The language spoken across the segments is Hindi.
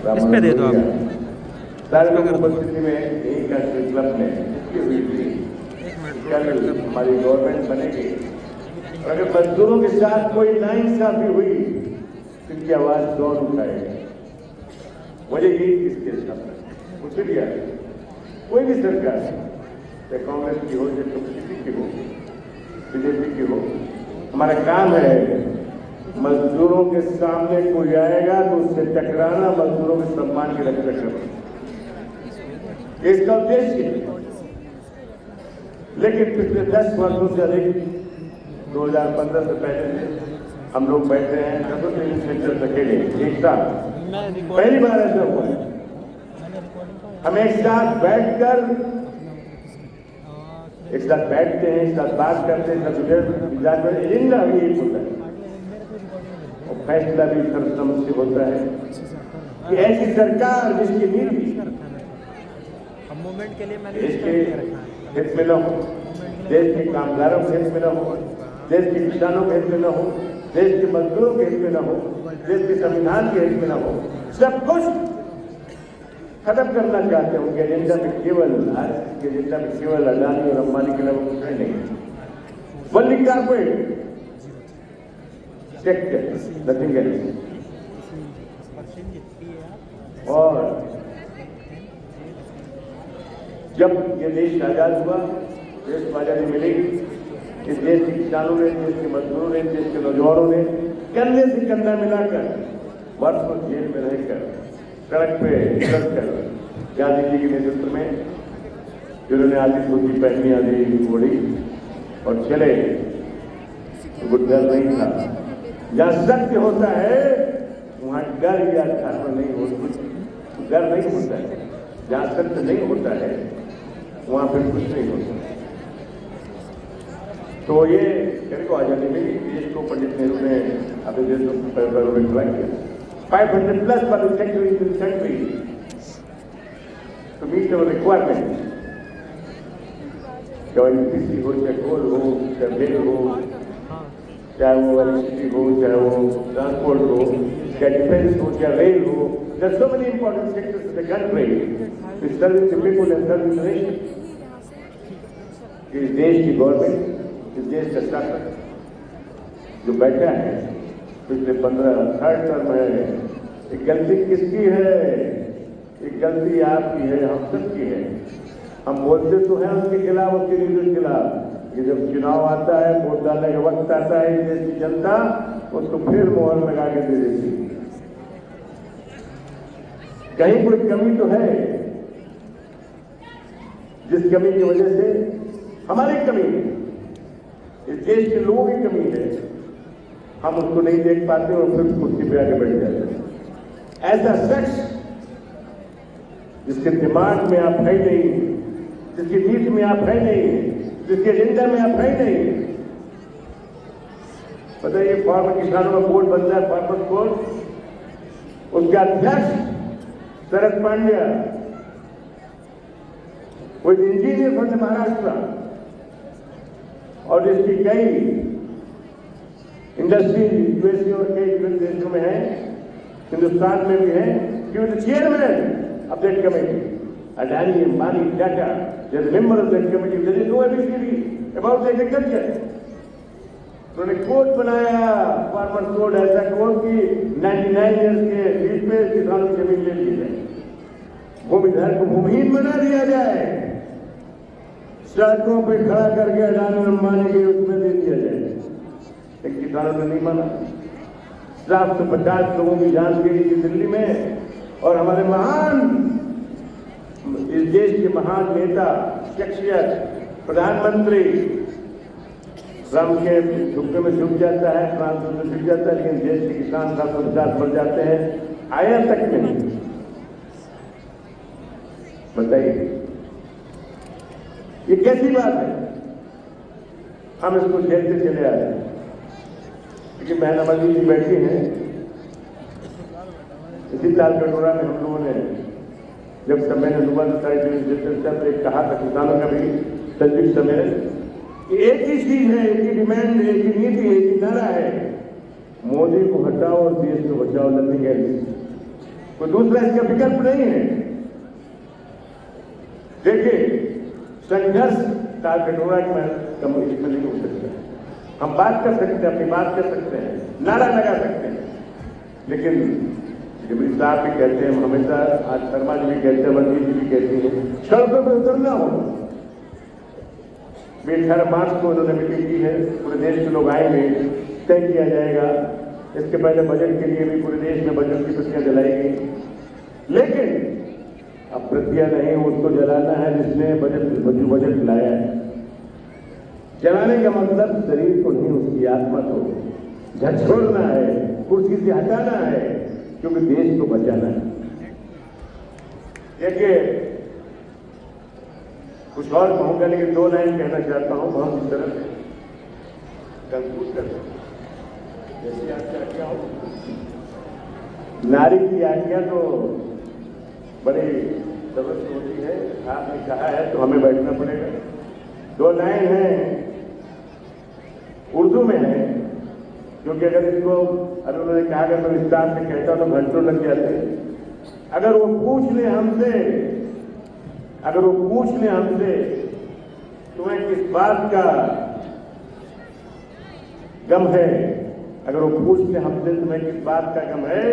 इस पे दे दो आप। सारे लोग उपस्थिति में यही का क्लब में इसकी हुई थी। कल हमारी गवर्नमेंट बनेगी और अगर मजदूरों के साथ कोई नाइंसाफी हुई तो इनकी आवाज कौन उठाएगा? वजह यही किसके साथ मुझे लिया कोई भी सरकार चाहे कांग्रेस की हो चाहे किसी की हो बीजेपी की हो, हमारा काम है मजदूरों के सामने कोई आएगा तो उससे टकराना, मजदूरों के सम्मान की रक्षा करना, इसका उद्देश्य है। लेकिन पिछले 10 वर्षों से अधिक 2015 से पहले हम लोग बैठे हैं ट्रेनिंग सेंटर अकेले एक साथ, पहली बार ऐसा हुआ है। हम एक साथ बैठकर एक साथ बैठते हैं, एक साथ बात करते हैं, एजेंडा भी एक होता है और फैसला भी सर्वसम्मति से होता है कि ऐसी सरकार जिसकी नीति देश के हित में न हो, देश के कामगारों के हित में न हो, देश के किसानों के हित में न हो, देश के मजदूरों के हित में न हो, देश के संविधान के हित में न हो, सब कुछ खत्म करना चाहते हैं। उनके एजेंडा में केवल के एजेंडा में केवल अडानी और अंबानी के अलावा कुछ नहीं, only corporate sector, nothing else. और जब ये देश आजाद हुआ, देश को आजादी मिली, इस देश के किसानों ने, देश के मजदूरों ने, देश के नौजवानों ने कंधे से कंधा मिलाकर वर्षों जेल में रहकर सड़क पे कर गांधी जी के नेतृत्व में जिन्होंने आधी धोती पहनी, आधी घोड़ी और चले, वो डर नहीं था। जहाँ सत्य होता है वहाँ डर या धर्म नहीं होता, डर नहीं होता है। जहाँ सत्य नहीं होता है वहाँ फिर कुछ नहीं होता। तो ये मेरे को आजादी मिली, देश को पंडित नेहरू ने अपने देश को ट्राई किया। 500+ public sector in the country to meet our requirements. चाहे इलेक्ट्रिसिटी हो, चाहे कोल हो, चाहे रेल हो, चाहे वो इलेक्ट्रिसिटी हो, चाहे वो ट्रांसपोर्ट हो, चाहे डिफेंस हो, चाहे रेल हो. There are so many important sectors in the country which serve the people and serve the nation. इस देश की गवर्नमेंट, इस देश का शासन जो बैठा है पिछले 15 थर्ड टर्म है, एक गलती किसकी है? एक गलती आपकी है, हम सबकी है। हम बोलते तो हैं उनके खिलाफ, उसके लीडर के खिलाफ, कि जब चुनाव आता है, वोट डालने का वक्त आता है, देश की जनता उसको फिर मोहर लगा के दे देती है। कहीं कोई कमी तो है, जिस कमी की वजह से हमारी कमी है, इस देश के लोगों की कमी है, हम उसको नहीं देख पाते और फिर कुर्सी पे आके बैठ जाते हैं। ऐसा शख्स जिसके दिमाग में आप है नहीं, जिसकी नीति में आप है नहीं, जिसके एजेंडा में आप है नहीं। बताइए, फार्मर किसानों का बोर्ड बनता है, फार्मर बोर्ड, उसका अध्यक्ष शरद पांड्या, वो इंजीनियर फ्रॉम महाराष्ट्र, और जिसकी कई इंडस्ट्री यूएसए और कई देशों में है, हिंदुस्तान में भी है, कि वो chairman of that committee, Adani, Ambani, Tata, they are member of that committee. There is no ABCD about the agriculture. उन्होंने कोड बनाया, फार्मर कोड, ऐसा कोड कि 99 ईयर्स के बीच में किसानों की जमीन ले ली जाए, भूमिधर को भूमिहीन बना दिया जाए, सड़कों पे खड़ा करके अडानी अंबानी के उसमें दे दिया जाए। लेकिन किसानों ने नहीं माना। 750 लोगों की जान गई थी दिल्ली में, और हमारे महान, इस देश के महान नेता, शख्सियत, प्रधानमंत्री राम के झुकने में झुक जाता है, ट्रांसफर में झुक जाता है, लेकिन देश के किसान 750 मर जाते हैं, आया तक नहीं। बताइए ये कैसी बात है? हम इसको झेलते चले आ रहे हैं। क्योंकि बहनाबाजी जी बैठी हैं, इसी ताल कटोरा में हम लोगों ने जब सम्मेलन हुआ तो सारे कहा था, किसानों का भी संयुक्त सम्मेलन, कि एक ही चीज है, एक ही डिमांड है, एक ही नीति है, एक ही नारा है, मोदी को हटाओ और देश को बचाओ, नथिंग एल्स। कोई दूसरा इसका विकल्प नहीं है। देखिए, संघर्ष का कटोरा इसमें नहीं हो सकता। हम बात कर सकते हैं, अपनी बात कर सकते हैं, नारा लगा सकते हैं, लेकिन जमीन साहब भी कहते हैं, हमेशा आज शर्मा जी भी कहते हैं, मंत्री जी भी कहती हैं, सड़कों पर उतरना हो। 18 मार्च को उन्होंने मीटिंग की है, पूरे देश के लोग आएंगे, तय किया जाएगा। इसके पहले बजट के लिए भी पूरे देश में बजट की प्रतियां जलाई गई, लेकिन अब प्रतियां नहीं, उसको जलाना है जिसने बजट लाया है। जलाने का मतलब शरीर को नहीं, उसकी आत्मा को झकझोरना है, कुर्सी से हटाना है, क्योंकि देश को बचाना है। देखिए, कुछ और कहूंगा, लेकिन 2 लाइन कहना चाहता हूं, बहुत ही सरल कंक्लूड करता हूं। जैसे आपकी आज्ञा हो, नारी की आज्ञा तो बड़ी जबरदस्त होती है। आपने कहा है तो हमें बैठना पड़ेगा। 2 लाइन है, उर्दू में है, क्योंकि अगर इसको उन्होंने कहा अगर मैं विस्तार से कहता तो घंटों लग जाते। अगर वो पूछ ले हमसे तुम्हें किस बात का गम है, अगर वो पूछ ले हमसे तुम्हें किस बात का गम है,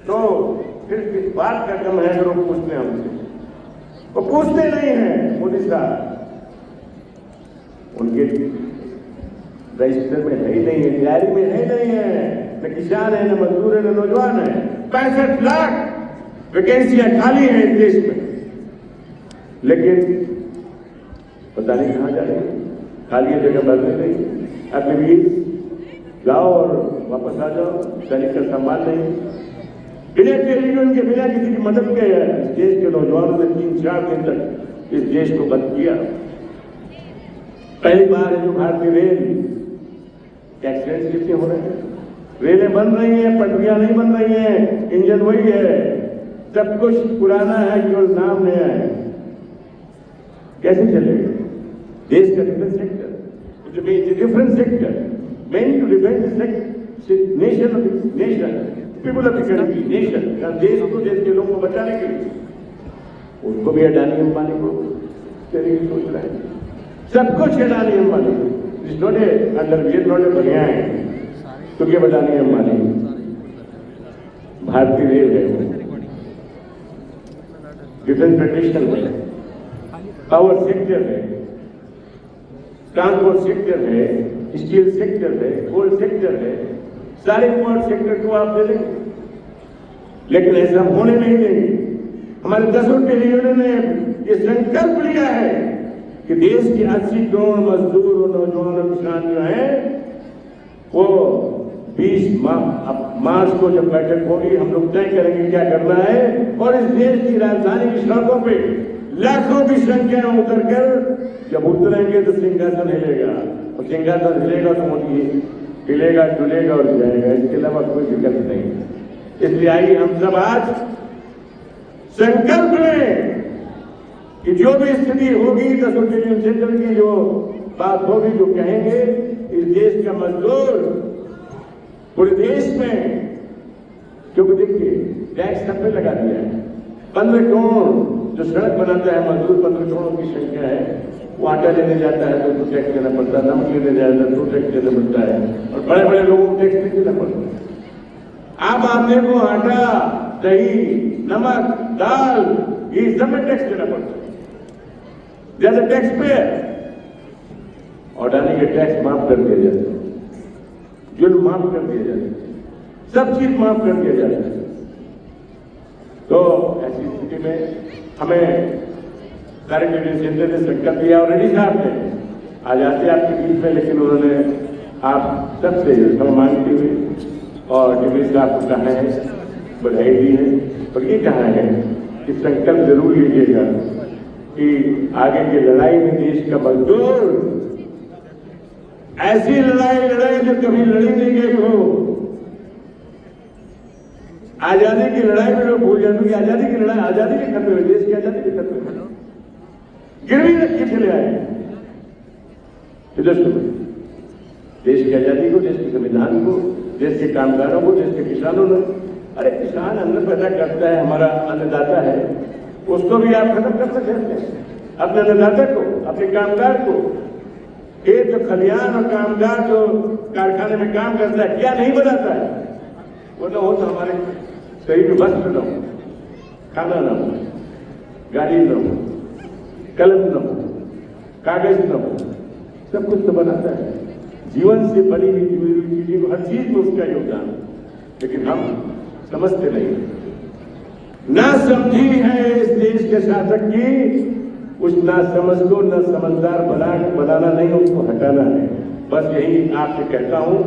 तो फिर किस बात का गम है अगर वो पूछ ले हमसे। वो पूछते नहीं है मोदी साहब, उनके रजिस्टर में है ही नहीं है, डायरी में है नहीं है। न किसान है, न मजदूर है, न नौजवान है। 65 लाख वैकेंसियां खाली है इस देश में, लेकिन पता नहीं कहां जा रही है, खाली जगह भरने नहीं। अब भी जाओ और वापस आ जाओ, सैनिक का सम्मान नहीं। बिना टेलीविजन के, बिना किसी की मदद के इस देश के नौजवानों ने 3-4 दिन तक इस देश को बंद किया। पहली बार है जो भारतीय रेल एक्सीडेंट कितने हो रहे हैं, रेलें बन रही हैं, पटरियां नहीं बन रही हैं, इंजन वही है, सब कुछ पुराना है, केवल नाम नया है। कैसे चलेगा देश का defence sector? Different sector men to defence nation people of the country, nation, देश को, देश के लोगों को बचाने के लिए। उसको भी अडानी अंबानी को तेरे की सोच रहा है, सब कुछ अडानी अंबानी नोटे बढ़िया है, तो ये अडानी अंबानी भारतीय रेल है, डिफेंस ट्रेडिशनल है, पावर सेक्टर है, ट्रांसपोर्ट सेक्टर है, स्टील सेक्टर है, कोल सेक्टर है, सारे पावर सेक्टर को आप दे देंगे, लेकिन ऐसा होने नहीं देंगे। हमारे 10 टेलीविजन ने ये संकल्प लिया है कि देश के 80 करोड़ मजदूर और नौजवान और किसान जो हैं, वो 20 मार्च को जब बैठक होगी, हम लोग तय करेंगे क्या करना है, और इस देश की राजधानी की सड़कों पे लाखों की संख्या में उतरकर जब उतरेंगे तो सिंहासन हिलेगा, और सिंहासन हिलेगा तो मोदी हिलेगा, डुलेगा और जाएगा। इसके अलावा कोई विकल्प नहीं। इसलिए आइए हम सब आज संकल्प लें कि जो भी स्थिति होगी, 10 टेलीविजन सेंटर की जो बात होगी, जो कहेंगे, इस देश का मजदूर पूरे देश में, क्योंकि देखिए टैक्स सब पे लगा दिया है। 15 करोड़ जो सड़क बनाता है मजदूर, 15 करोड़ की संख्या है। वो आटा लेने जाता है तो टैक्स देना पड़ता है, नमक लेने जाता है तो टैक्स देना पड़ता है, और बड़े बड़े लोगों को टैक्स नहीं देना पड़ता है। आम आदमी को आटा, दही, नमक, दाल, ये सब में टैक्स देना पड़ता है। जैसे टैक्स पे अडानी के टैक्स माफ कर दिया जाता है, जुल्म माफ कर दिया जाता है, सब चीज माफ कर दिया जाता है। तो ऐसी स्थिति में हमें सारे टेलीविजन सेंटर ने संकल्प दिया, और रेड्डी साहब ने आज आते आपके बीच में, लेकिन उन्होंने आप सबसे क्षमा मांगते हुए और डिप्टी साहब को कहा है, बधाई दी है, और ये कहा है कि संकल्प जरूर लीजिएगा कि आगे की लड़ाई में देश का मजदूर ऐसी लड़ाई जो कभी लड़ी नहीं गई हो। आजादी की लड़ाई में लोग भूल जाते हैं, आजादी की लड़ाई, आजादी के खत्म हुए, देश की आजादी के खत्म हुए, गिरवी रख के चले आए देश की आजादी को, देश के संविधान को, देश के कामगारों को, देश के किसानों ने अरे किसान अन्न पैदा करता है, हमारा अन्नदाता है, उसको भी आप खत्म कर सकते हैं। अपने अन्नदाता को, अपने कामगार को, एक जो खलियान और कामगार जो कारखाने में काम करता है, क्या नहीं बनाता है? वो न हो तो हमारे शरीर में वस्त्र न हो, खाना न हो, गाड़ी न हो, कलम न हो, कागज न हो, सब कुछ तो बनाता है। जीवन से बड़ी हुई चीजें को, हर चीज में उसका योगदान, लेकिन हम समझते नहीं। ना समझी है इस देश के शासक की, उस ना समझ को न समझदार बनाना नहीं, उसको हटाना है। बस यही आपसे कहता हूं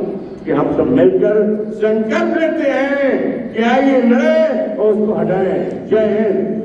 कि हम सब मिलकर संकल्प लेते हैं कि आइए लड़े और उसको हटाएं। जय हिंद।